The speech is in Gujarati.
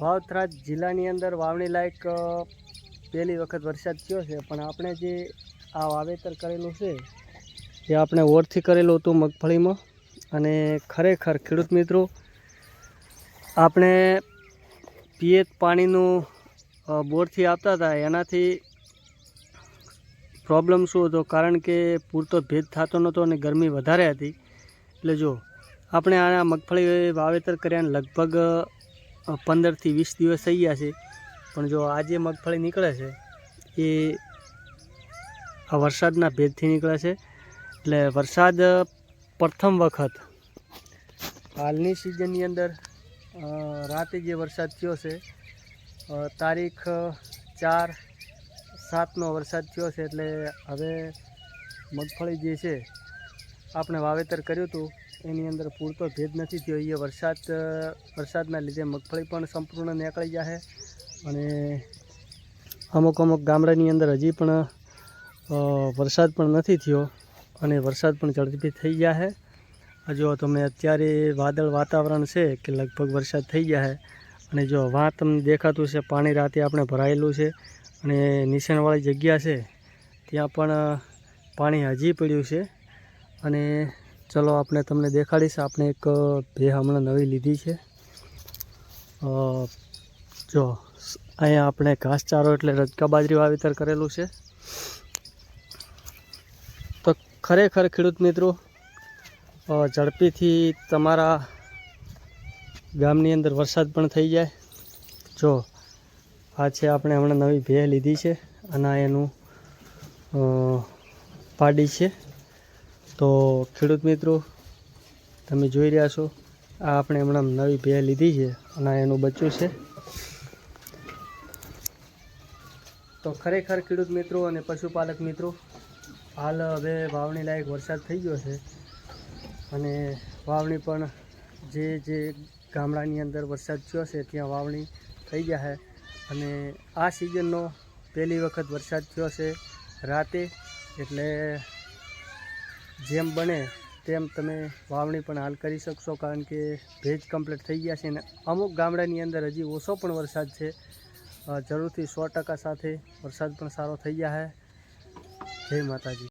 વાવથરા જિલ્લાની અંદર વાવણી લાયક પહેલી વખત વરસાદ થયો છે, પણ આપણે જે આ વાવેતર કરેલું છે એ આપણે ઓરથી કરેલું હતું મગફળીમાં. અને ખરેખર ખેડૂત મિત્રો, આપણે પિયત પાણીનું બોરથી આપતા હતા, એનાથી પ્રોબ્લેમ શું હતો, કારણ કે પૂરતો ભેજ થતો નહોતો અને ગરમી વધારે હતી. એટલે જો આપણે આ મગફળી વાવેતર કર્યા લગભગ 15 થી 20 દિવસ થઈ ગયા છે, પણ જો આજે મગફળી નીકળે છે એ આ વરસાદના ભેજથી નીકળે છે. એટલે વરસાદ પ્રથમ વખત હાલની સિઝનની અંદર રાતે જે વરસાદ થયો છે, તારીખ 4/7નો વરસાદ થયો છે. એટલે હવે મગફળી જે છે આપણે વાવેતર કર્યું હતું એની અંદર પૂરતો ભેજ નથી થયો. એ વરસાદના લીધે મગફળી પણ સંપૂર્ણ નીકળી જશે. અને અમુક ગામડાની અંદર હજી પણ વરસાદ પણ નથી થયો અને વરસાદ પણ ઝડપી થઈ જશે. જો તમે અત્યારે વાતાવરણ છે કે લગભગ વરસાદ થઈ જશે. અને જો વાં તમને દેખાતું છે, પાણી રાતે આપણે ભરાયેલું છે અને નીચાણવાળી જગ્યા છે ત્યાં પણ પાણી હજી પડ્યું છે. અને ચલો આપણે તમને દેખાડીશ. આપણે એક ભે હમણાં નવી લીધી છે. જો અહીંયા આપણે ઘાસચારો એટલે રજકા બાજરી વાવેતર કરેલું છે. તો ખરેખર ખેડૂત મિત્રો, ઝડપીથી તમારા ગામની અંદર વરસાદ પણ થઈ જાય. જો આ છે આપણે હમણાં નવી ભે લીધી છે અને એનું પાડી છે. તો ખેડૂત મિત્રો, તમે જોઈ રહ્યા છો, આ આપણે હમણાં નવી ભે લીધી છે અને એનું બચ્ચું છે. તો ખરેખર ખેડૂત મિત્રો અને પશુપાલક મિત્રો, હાલ હવે વાવણી લાયક વરસાદ થઈ ગયો છે અને વાવણી પણ જે ગામડાની અંદર વરસાદ થયો છે ત્યાં વાવણી થઈ જશે. અને આ સિઝનનો પહેલી વખત વરસાદ થયો છે રાતે. એટલે જેમ બને તેમ તમે વાવણી પણ હાલ કરી શકશો, કારણ કે ભેજ કમ્પ્લીટ થઈ ગયા છે. અને અમુક ગામડાની અંદર હજી ઓછો પણ વરસાદ છે. જરૂરથી 100% સાથે વરસાદ પણ સારો થઈ જશે. જય માતાજી.